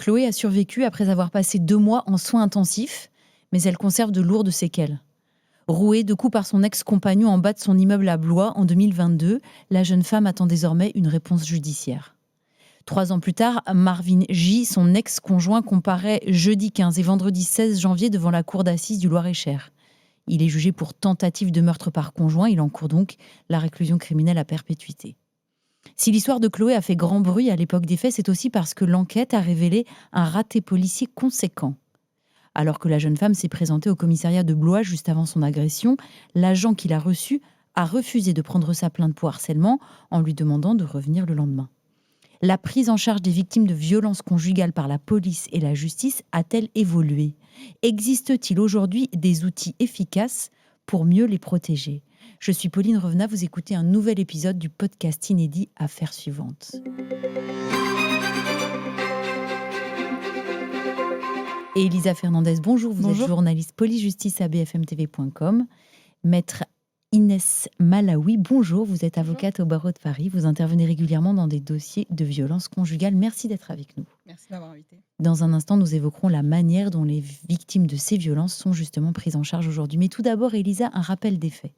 Chloé a survécu après avoir passé 2 mois en soins intensifs, mais elle conserve de lourdes séquelles. Rouée de coups par son ex-compagnon en bas de son immeuble à Blois en 2022, la jeune femme attend désormais une réponse judiciaire. 3 ans plus tard, Marvin J., son ex-conjoint, comparaît jeudi 15 et vendredi 16 janvier devant la cour d'assises du Loir-et-Cher. Il est jugé pour tentative de meurtre par conjoint. Il encourt donc la réclusion criminelle à perpétuité. Si l'histoire de Chloé a fait grand bruit à l'époque des faits, c'est aussi parce que l'enquête a révélé un raté policier conséquent. Alors que la jeune femme s'est présentée au commissariat de Blois juste avant son agression, l'agent qui l'a reçue a refusé de prendre sa plainte pour harcèlement en lui demandant de revenir le lendemain. La prise en charge des victimes de violences conjugales par la police et la justice a-t-elle évolué ? Existe-t-il aujourd'hui des outils efficaces pour mieux les protéger ? Je suis Pauline Revenat, vous écoutez un nouvel épisode du podcast inédit Affaires suivantes. Et Elisa Fernandez, bonjour, vous êtes journaliste police-justice à bfmtv.com. Maître Inès Malaoui, bonjour, vous êtes avocate au barreau de Paris, vous intervenez régulièrement dans des dossiers de violences conjugales. Merci d'être avec nous. Merci de m'avoir invité. Dans un instant, nous évoquerons la manière dont les victimes de ces violences sont justement prises en charge aujourd'hui. Mais tout d'abord, Elisa, un rappel des faits.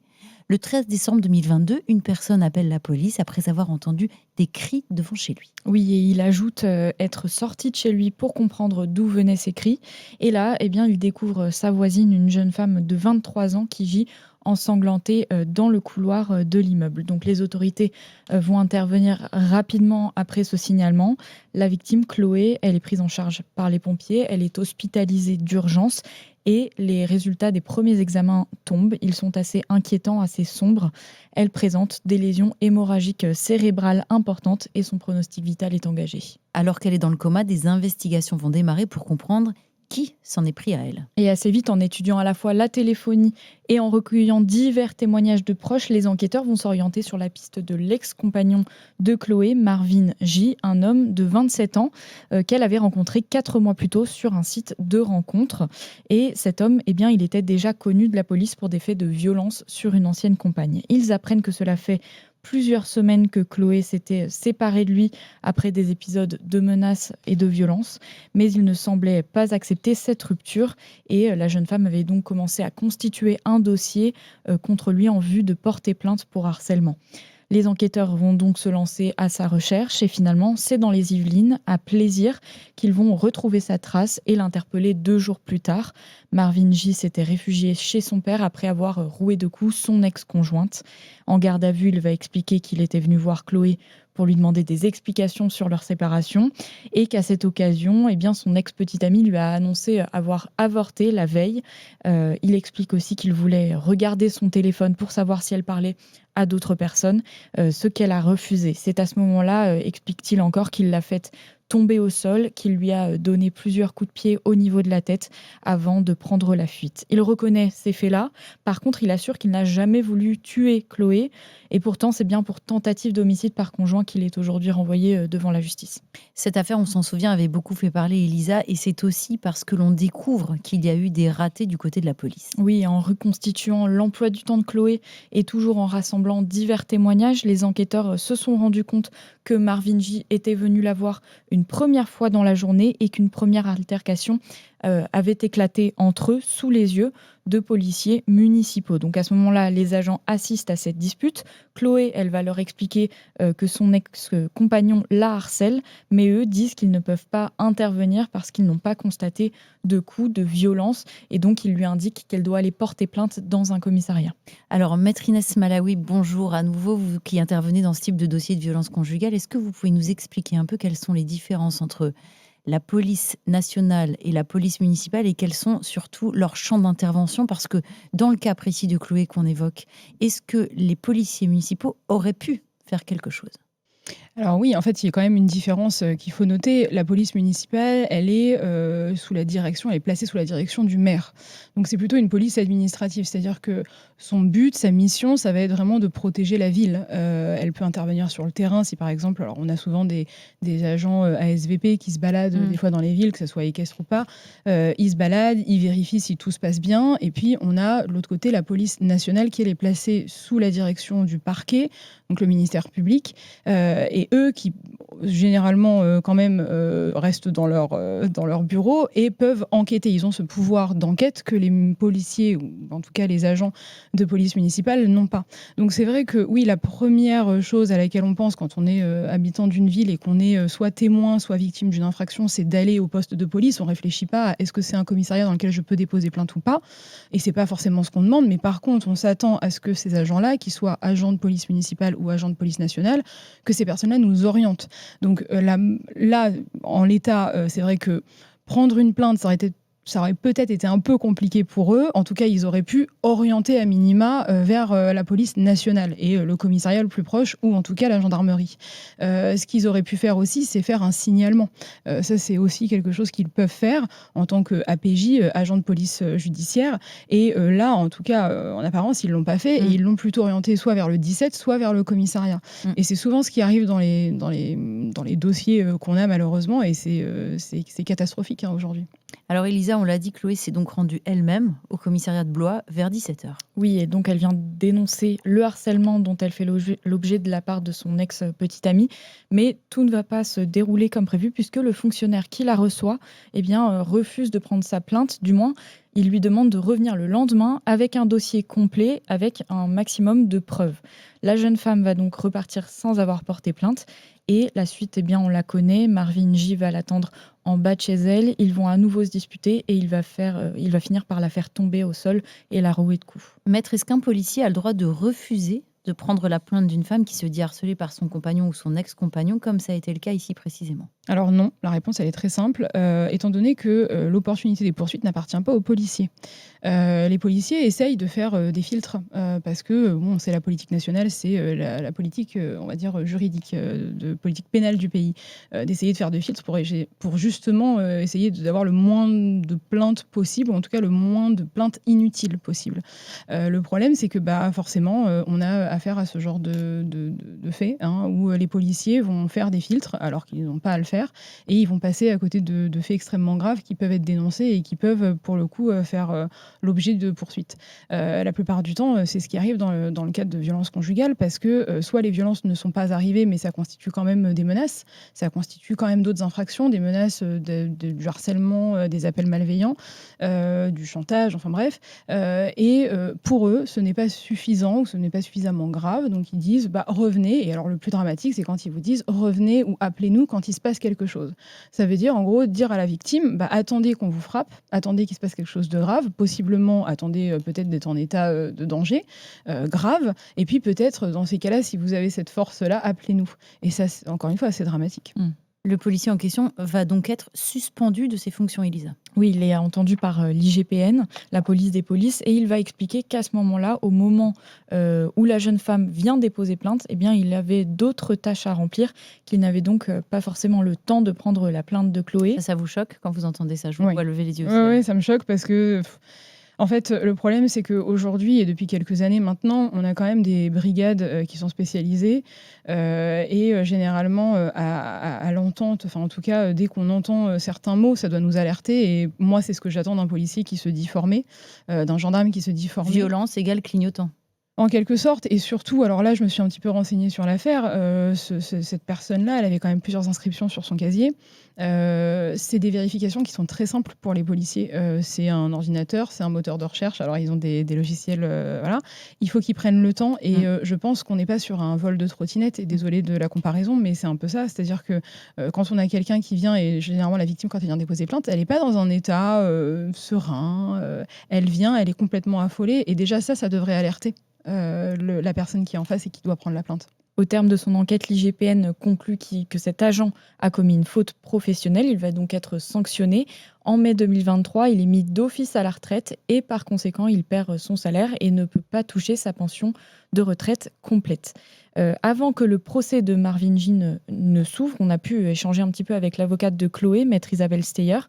Le 13 décembre 2022, une personne appelle la police après avoir entendu des cris devant chez lui. Oui, et il ajoute être sorti de chez lui pour comprendre d'où venaient ces cris. Et là, il découvre sa voisine, une jeune femme de 23 ans qui gît ensanglantée dans le couloir de l'immeuble. Donc les autorités vont intervenir rapidement après ce signalement. La victime, Chloé, elle est prise en charge par les pompiers, elle est hospitalisée d'urgence. Et les résultats des premiers examens tombent. Ils sont assez inquiétants, assez sombres. Elle présente des lésions hémorragiques cérébrales importantes et son pronostic vital est engagé. Alors qu'elle est dans le coma, des investigations vont démarrer pour comprendre qui s'en est pris à elle. Et assez vite, en étudiant à la fois la téléphonie et en recueillant divers témoignages de proches, les enquêteurs vont s'orienter sur la piste de l'ex-compagnon de Chloé, Marvin J., un homme de 27 ans qu'elle avait rencontré 4 mois plus tôt sur un site de rencontre. Et cet homme, il était déjà connu de la police pour des faits de violence sur une ancienne compagne. Ils apprennent que cela fait plusieurs semaines que Chloé s'était séparée de lui après des épisodes de menaces et de violences, mais il ne semblait pas accepter cette rupture et la jeune femme avait donc commencé à constituer un dossier contre lui en vue de porter plainte pour harcèlement. Les enquêteurs vont donc se lancer à sa recherche et finalement, c'est dans les Yvelines, à Plaisir, qu'ils vont retrouver sa trace et l'interpeller 2 jours plus tard. Marvin J. s'était réfugié chez son père après avoir roué de coups son ex-conjointe. En garde à vue, il va expliquer qu'il était venu voir Chloé pour lui demander des explications sur leur séparation et qu'à cette occasion, son ex-petite amie lui a annoncé avoir avorté la veille. Il explique aussi qu'il voulait regarder son téléphone pour savoir si elle parlait à d'autres personnes, ce qu'elle a refusé. C'est à ce moment-là, explique-t-il encore, qu'il l'a faite tomber au sol, qu'il lui a donné plusieurs coups de pied au niveau de la tête avant de prendre la fuite. Il reconnaît ces faits-là. Par contre, il assure qu'il n'a jamais voulu tuer Chloé. Et pourtant, c'est bien pour tentative d'homicide par conjoint qu'il est aujourd'hui renvoyé devant la justice. Cette affaire, on s'en souvient, avait beaucoup fait parler Elisa. Et c'est aussi parce que l'on découvre qu'il y a eu des ratés du côté de la police. Oui, en reconstituant l'emploi du temps de Chloé et toujours en rassemblant divers témoignages, les enquêteurs se sont rendus compte que Marvin J. était venu la voir une première fois dans la journée et qu'une première altercation avait éclaté entre eux sous les yeux de policiers municipaux. Donc à ce moment-là, les agents assistent à cette dispute. Chloé, elle va leur expliquer que son ex-compagnon la harcèle, mais eux disent qu'ils ne peuvent pas intervenir parce qu'ils n'ont pas constaté de coups, de violence, et donc ils lui indiquent qu'elle doit aller porter plainte dans un commissariat. Alors, Maître Inès Malaoui, bonjour à nouveau, vous qui intervenez dans ce type de dossier de violence conjugale. Est-ce que vous pouvez nous expliquer un peu quelles sont les différences entre la police nationale et la police municipale et quels sont surtout leurs champs d'intervention? Parce que dans le cas précis de Chloé qu'on évoque, est-ce que les policiers municipaux auraient pu faire quelque chose? Alors oui, en fait, il y a quand même une différence qu'il faut noter. La police municipale, elle est elle est placée sous la direction du maire. Donc c'est plutôt une police administrative, c'est-à-dire que son but, sa mission, ça va être vraiment de protéger la ville. Elle peut intervenir sur le terrain si par exemple, alors on a souvent des agents ASVP qui se baladent des fois dans les villes, que ce soit équestre ou pas. Ils se baladent, ils vérifient si tout se passe bien. Et puis on a de l'autre côté la police nationale qui elle est placée sous la direction du parquet, donc le ministère public. Et et eux qui généralement quand même restent dans leur bureau et peuvent enquêter. Ils ont ce pouvoir d'enquête que les policiers, ou en tout cas les agents de police municipale, n'ont pas. Donc c'est vrai que oui, la première chose à laquelle on pense quand on est habitant d'une ville et qu'on est soit témoin, soit victime d'une infraction, c'est d'aller au poste de police. On réfléchit pas à est-ce que c'est un commissariat dans lequel je peux déposer plainte ou pas. Et c'est pas forcément ce qu'on demande, mais par contre, on s'attend à ce que ces agents-là, qu'ils soient agents de police municipale ou agents de police nationale, que ces personnes-là nous orientent. Donc là, en l'état, c'est vrai que prendre une plainte, ça aurait peut-être été un peu compliqué pour eux. En tout cas, ils auraient pu orienter à minima vers la police nationale et le commissariat le plus proche, ou en tout cas la gendarmerie. Ce qu'ils auraient pu faire aussi, c'est faire un signalement. Ça, c'est aussi quelque chose qu'ils peuvent faire en tant qu'APJ, agent de police judiciaire. Et là, en tout cas, en apparence, ils ne l'ont pas fait et ils l'ont plutôt orienté soit vers le 17, soit vers le commissariat. Et c'est souvent ce qui arrive dans les dossiers qu'on a malheureusement, et c'est catastrophique aujourd'hui. Alors Elisa, on l'a dit, Chloé s'est donc rendue elle-même au commissariat de Blois vers 17h. Oui, et donc elle vient dénoncer le harcèlement dont elle fait l'objet de la part de son ex-petite amie. Mais tout ne va pas se dérouler comme prévu puisque le fonctionnaire qui la reçoit refuse de prendre sa plainte. Du moins, il lui demande de revenir le lendemain avec un dossier complet, avec un maximum de preuves. La jeune femme va donc repartir sans avoir porté plainte. Et la suite, on la connaît. Marvin J va l'attendre en bas de chez elle. Ils vont à nouveau se disputer et il va finir par la faire tomber au sol et la rouer de coups. Maître, est-ce qu'un policier a le droit de refuser de prendre la plainte d'une femme qui se dit harcelée par son compagnon ou son ex-compagnon, comme ça a été le cas ici précisément? Alors non, la réponse elle est très simple, étant donné que l'opportunité des poursuites n'appartient pas aux policiers. Les policiers essayent de faire des filtres parce que c'est la politique nationale, c'est la politique, on va dire, juridique, de politique pénale du pays, d'essayer de faire des filtres pour justement essayer d'avoir le moins de plaintes possible, ou en tout cas le moins de plaintes inutiles possible. Le problème, c'est que forcément, on a affaire à ce genre de faits où les policiers vont faire des filtres alors qu'ils n'ont pas à le faire, et ils vont passer à côté de faits extrêmement graves qui peuvent être dénoncés et qui peuvent, pour le coup, faire l'objet de poursuites. La plupart du temps, c'est ce qui arrive dans le cadre de violences conjugales, parce que soit les violences ne sont pas arrivées, mais ça constitue quand même des menaces, ça constitue quand même d'autres infractions, des menaces du harcèlement, des appels malveillants, du chantage, enfin bref. Et pour eux, ce n'est pas suffisant ou ce n'est pas suffisamment grave, donc ils disent revenez. Et alors le plus dramatique, c'est quand ils vous disent revenez ou appelez-nous quand il se passe quelque chose. Ça veut dire en gros dire à la victime attendez qu'on vous frappe, attendez qu'il se passe quelque chose de grave, possiblement attendez peut-être d'être en état de danger grave, et puis peut-être dans ces cas-là, si vous avez cette force-là, appelez-nous. Et ça, encore une fois, c'est dramatique. Le policier en question va donc être suspendu de ses fonctions, Elisa. Oui, il est entendu par l'IGPN, la police des polices, et il va expliquer qu'à ce moment-là, au moment où la jeune femme vient déposer plainte, il avait d'autres tâches à remplir, qu'il n'avait donc pas forcément le temps de prendre la plainte de Chloé. Ça vous choque quand vous entendez ça? Je vous vois lever les yeux. Oui, ça me choque parce que... En fait, le problème, c'est qu'aujourd'hui, et depuis quelques années maintenant, on a quand même des brigades qui sont spécialisées et généralement à l'entente, enfin en tout cas, dès qu'on entend certains mots, ça doit nous alerter. Et moi, c'est ce que j'attends d'un policier qui se dit formé, d'un gendarme qui se dit formé. Violence égale clignotant. En quelque sorte, et surtout, alors là, je me suis un petit peu renseignée sur l'affaire, cette personne-là, elle avait quand même plusieurs inscriptions sur son casier. C'est des vérifications qui sont très simples pour les policiers. C'est un ordinateur, c'est un moteur de recherche, alors ils ont des logiciels, voilà. Il faut qu'ils prennent le temps, et je pense qu'on n'est pas sur un vol de trottinette, et désolée de la comparaison, mais c'est un peu ça, c'est-à-dire que quand on a quelqu'un qui vient, et généralement la victime, quand elle vient déposer plainte, elle n'est pas dans un état serein, elle vient, elle est complètement affolée, et déjà ça devrait alerter la personne qui est en face et qui doit prendre la plainte. Au terme de son enquête, l'IGPN conclut que cet agent a commis une faute professionnelle. Il va donc être sanctionné. En mai 2023, il est mis d'office à la retraite et par conséquent, il perd son salaire et ne peut pas toucher sa pension de retraite complète. Avant que le procès de Marvin J ne s'ouvre, on a pu échanger un petit peu avec l'avocate de Chloé, maître Isabelle Steyer.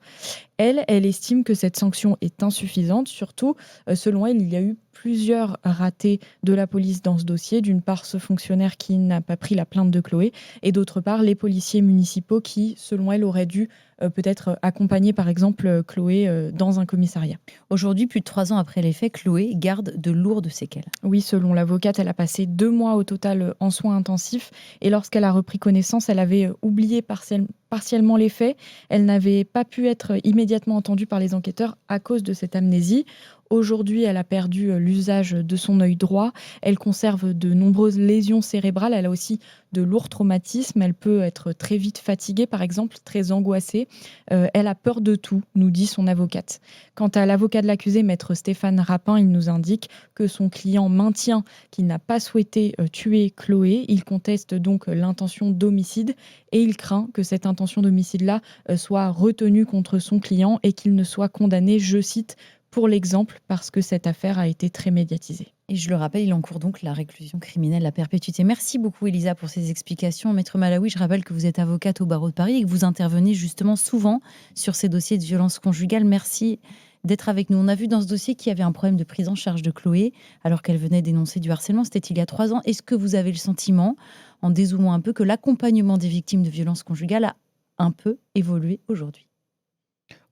Elle estime que cette sanction est insuffisante. Surtout, selon elle, il y a eu plusieurs ratés de la police dans ce dossier. D'une part, ce fonctionnaire qui n'a pas pris la plainte de Chloé, et d'autre part, les policiers municipaux qui, selon elle, auraient dû peut-être accompagner par exemple Chloé dans un commissariat. Aujourd'hui, plus de 3 ans après les faits, Chloé garde de lourdes séquelles. Oui, selon l'avocate, elle a passé 2 mois au total en soins intensifs et lorsqu'elle a repris connaissance, elle avait oublié partiellement les faits. Elle n'avait pas pu être immédiatement entendue par les enquêteurs à cause de cette amnésie. Aujourd'hui, elle a perdu l'usage de son œil droit. Elle conserve de nombreuses lésions cérébrales. Elle a aussi de lourds traumatismes. Elle peut être très vite fatiguée, par exemple, très angoissée. Elle a peur de tout, nous dit son avocate. Quant à l'avocat de l'accusé, maître Stéphane Rapin, il nous indique que son client maintient qu'il n'a pas souhaité tuer Chloé. Il conteste donc l'intention d'homicide et il craint que cette intention d'homicide-là soit retenue contre son client et qu'il ne soit condamné, je cite, pour l'exemple, parce que cette affaire a été très médiatisée. Et je le rappelle, il encourt donc la réclusion criminelle à perpétuité. Merci beaucoup Elisa pour ces explications. Maître Malawi, je rappelle que vous êtes avocate au barreau de Paris et que vous intervenez justement souvent sur ces dossiers de violence conjugale. Merci d'être avec nous. On a vu dans ce dossier qu'il y avait un problème de prise en charge de Chloé alors qu'elle venait dénoncer du harcèlement. C'était il y a 3 ans. Est-ce que vous avez le sentiment, en dézoomant un peu, que l'accompagnement des victimes de violences conjugales a un peu évolué aujourd'hui ?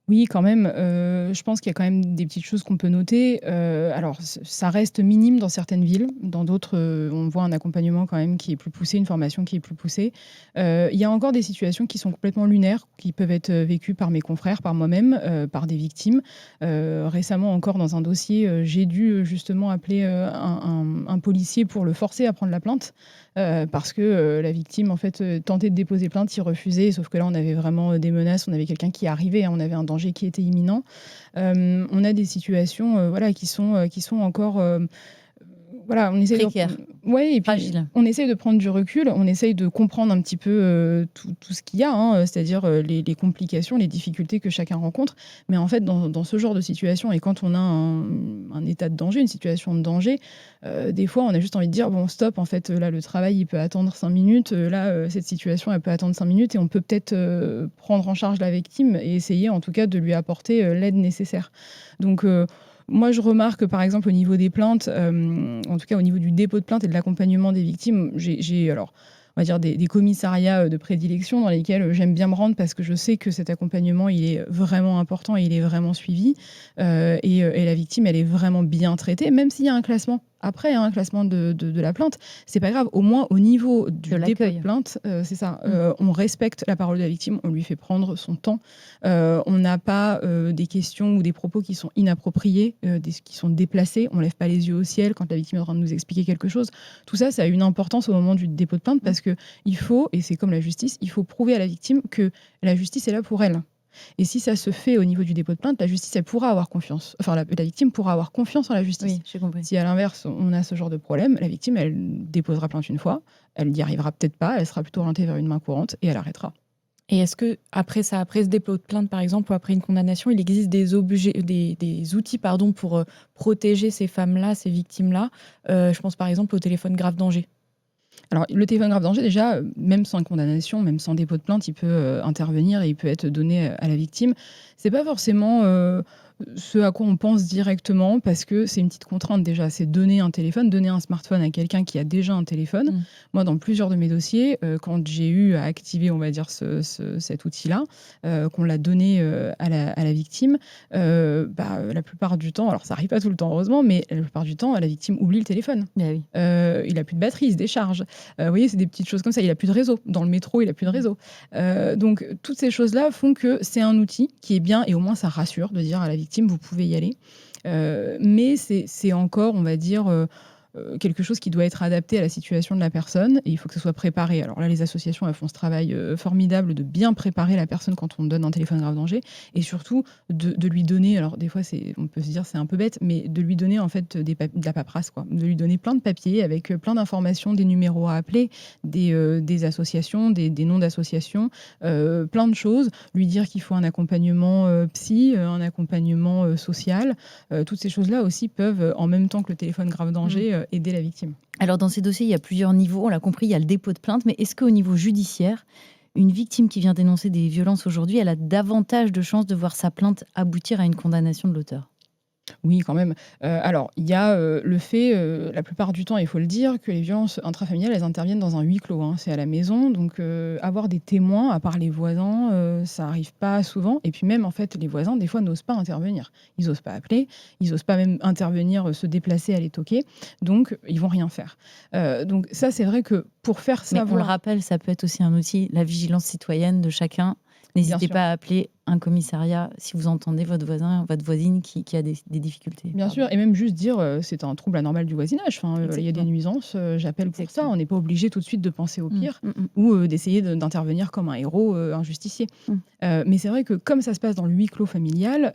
Oui, quand même. Je pense qu'il y a quand même des petites choses qu'on peut noter. Alors, ça reste minime dans certaines villes. Dans d'autres, on voit un accompagnement quand même qui est plus poussé, une formation qui est plus poussée. Il y a encore des situations qui sont complètement lunaires, qui peuvent être vécues par mes confrères, par moi-même, par des victimes. Récemment encore, dans un dossier, j'ai dû justement appeler un policier pour le forcer à prendre la plainte. Parce que la victime, en fait, tentait de déposer plainte, il refusait, sauf que là, on avait vraiment des menaces, on avait quelqu'un qui arrivait, hein, on avait un danger qui était imminent. On a des situations voilà, qui sont encore... voilà, on essaie Précaire. Ouais, et puis Fragile. on essaye de prendre du recul, on essaye de comprendre un petit peu tout ce qu'il y a, hein, c'est-à-dire les complications, les difficultés que chacun rencontre. Mais en fait, dans ce genre de situation, et quand on a un état de danger, une situation de danger, des fois, on a juste envie de dire, bon, stop, en fait, là, le travail, il peut attendre 5 minutes, là, cette situation, elle peut attendre 5 minutes, et on peut peut-être prendre en charge la victime et essayer, en tout cas, de lui apporter l'aide nécessaire. Donc, moi, je remarque, par exemple, au niveau des plaintes, en tout cas au niveau du dépôt de plainte et de l'accompagnement des victimes, j'ai alors, on va dire, des commissariats de prédilection dans lesquels j'aime bien me rendre parce que je sais que cet accompagnement, il est vraiment important et il est vraiment suivi. Et la victime, elle est vraiment bien traitée, même s'il y a un classement. Après, un classement de la plainte, c'est pas grave. Au moins, au niveau du dépôt de plainte, c'est ça. On respecte la parole de la victime, on lui fait prendre son temps. On n'a pas des questions ou des propos qui sont inappropriés, qui sont déplacés. On lève pas les yeux au ciel quand la victime est en train de nous expliquer quelque chose. Tout ça, ça a une importance au moment du dépôt de plainte parce que il faut, et c'est comme la justice, il faut prouver à la victime que la justice est là pour elle. Et si ça se fait au niveau du dépôt de plainte, la justice, elle pourra avoir confiance. Enfin, la victime pourra avoir confiance en la justice. Oui, j'ai compris. Si à l'inverse, on a ce genre de problème, la victime, elle déposera plainte une fois, elle n'y arrivera peut-être pas, elle sera plutôt orientée vers une main courante et elle arrêtera. Et est-ce que après ce dépôt de plainte, par exemple, ou après une condamnation, il existe des outils pour protéger ces femmes-là, ces victimes-là Je pense par exemple au téléphone grave danger. Alors, le téléphone grave danger, déjà, même sans condamnation, même sans dépôt de plainte, il peut intervenir et il peut être donné à la victime. C'est pas forcément ce à quoi on pense directement parce que c'est une petite contrainte déjà. C'est donner un téléphone, donner un smartphone à quelqu'un qui a déjà un téléphone. Moi, dans plusieurs de mes dossiers, quand j'ai eu à activer, on va dire, cet outil-là, qu'on l'a donné à la victime, la plupart du temps, alors ça arrive pas tout le temps, heureusement, mais la plupart du temps, la victime oublie le téléphone. Ah oui. Il a plus de batterie, il se décharge. Vous voyez, c'est des petites choses comme ça. Il a plus de réseau. Dans le métro, il a plus de réseau. Donc, toutes ces choses-là font que c'est un outil qui est bien et au moins ça rassure de dire à la victime, vous pouvez y aller. Mais c'est encore, on va dire, quelque chose qui doit être adapté à la situation de la personne et il faut que ce soit préparé. Alors là, les associations, elles font ce travail formidable de bien préparer la personne quand on donne un téléphone grave danger et surtout de lui donner, alors des fois, on peut se dire c'est un peu bête, mais de lui donner en fait de la paperasse, quoi. De lui donner plein de papiers avec plein d'informations, des numéros à appeler, des associations, des noms d'associations, plein de choses. Lui dire qu'il faut un accompagnement psy, un accompagnement social. Toutes ces choses-là aussi peuvent, en même temps que le téléphone grave danger, aider la victime. Alors dans ces dossiers, il y a plusieurs niveaux, on l'a compris, il y a le dépôt de plainte, mais est-ce qu'au niveau judiciaire, une victime qui vient dénoncer des violences aujourd'hui, elle a davantage de chances de voir sa plainte aboutir à une condamnation de l'auteur ? Oui, quand même. Alors, il y a, le fait, la plupart du temps, il faut le dire, que les violences intrafamiliales, elles interviennent dans un huis clos, hein. C'est à la maison, donc avoir des témoins, à part les voisins, ça arrive pas souvent et puis même, en fait, les voisins, des fois, n'osent pas intervenir. Ils osent pas appeler, ils osent pas même intervenir, se déplacer, aller toquer, donc ils vont rien faire. Donc ça, c'est vrai que pour faire Mais on le savoir rappelle, ça peut être aussi un outil, la vigilance citoyenne de chacun. bien N'hésitez sûr. pas à appeler un commissariat si vous entendez votre voisin, votre voisine qui a des difficultés. Bien Pardon. sûr, et même juste dire, c'est un trouble anormal du voisinage. Enfin, il y a des Exactement. nuisances, j'appelle pour ça. Exactement. On n'est pas obligé tout de suite de penser au Mm, pire mm, mm, ou d'essayer d'intervenir comme un héros, un justicier. mm. Mais c'est vrai que comme ça se passe dans le huis clos familial,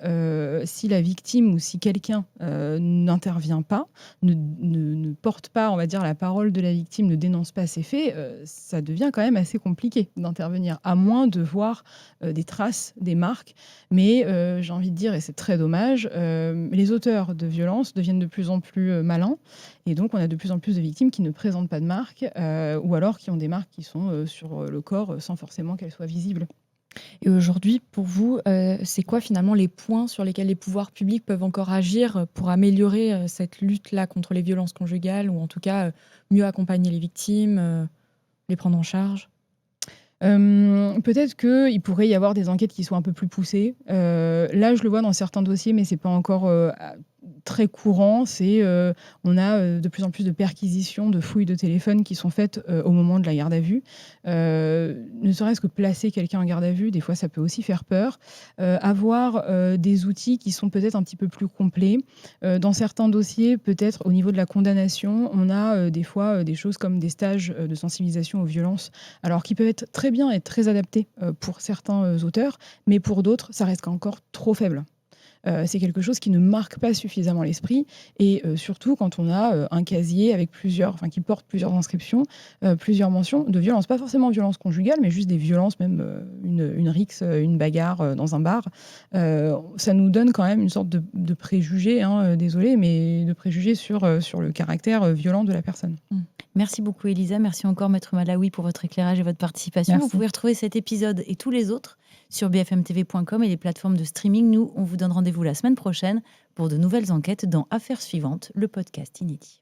si la victime ou si quelqu'un, n'intervient pas, ne porte pas, on va dire, la parole de la victime, ne dénonce pas ces faits, ça devient quand même assez compliqué d'intervenir, à moins de voir, des traces, des marques. Mais j'ai envie de dire, et c'est très dommage, les auteurs de violences deviennent de plus en plus, malins et donc on a de plus en plus de victimes qui ne présentent pas de marques, ou alors qui ont des marques qui sont, sur, le corps, sans forcément qu'elles soient visibles. Et aujourd'hui, pour vous, c'est quoi finalement les points sur lesquels les pouvoirs publics peuvent encore agir, pour améliorer, cette lutte-là contre les violences conjugales ou en tout cas, mieux accompagner les victimes, les prendre en charge? Peut-être qu'il pourrait y avoir des enquêtes qui soient un peu plus poussées. Là, je le vois dans certains dossiers, mais c'est pas encore, très courant. On a, de plus en plus de perquisitions, de fouilles de téléphone qui sont faites, au moment de la garde à vue. Ne serait-ce que placer quelqu'un en garde à vue, des fois, ça peut aussi faire peur. Avoir, des outils qui sont peut-être un petit peu plus complets. Dans certains dossiers, peut-être au niveau de la condamnation, on a, des fois, des choses comme des stages, de sensibilisation aux violences, alors qui peuvent être très bien et très adaptés, pour certains, auteurs, mais pour d'autres, ça reste encore trop faible. C'est quelque chose qui ne marque pas suffisamment l'esprit et surtout quand on a, un casier avec qui porte plusieurs inscriptions, plusieurs mentions de violences. Pas forcément violences conjugales, mais juste des violences même, une rixe, une bagarre, dans un bar. Ça nous donne quand même une sorte de préjugé, hein, désolée, mais de préjugé sur le caractère, violent de la personne. Merci beaucoup Elisa, merci encore Maître Malawi pour votre éclairage et votre participation. Vous Merci. pouvez retrouver cet épisode et tous les autres sur bfmtv.com et les plateformes de streaming. Nous, on vous donne rendez-vous la semaine prochaine pour de nouvelles enquêtes dans Affaires suivantes, le podcast inédit.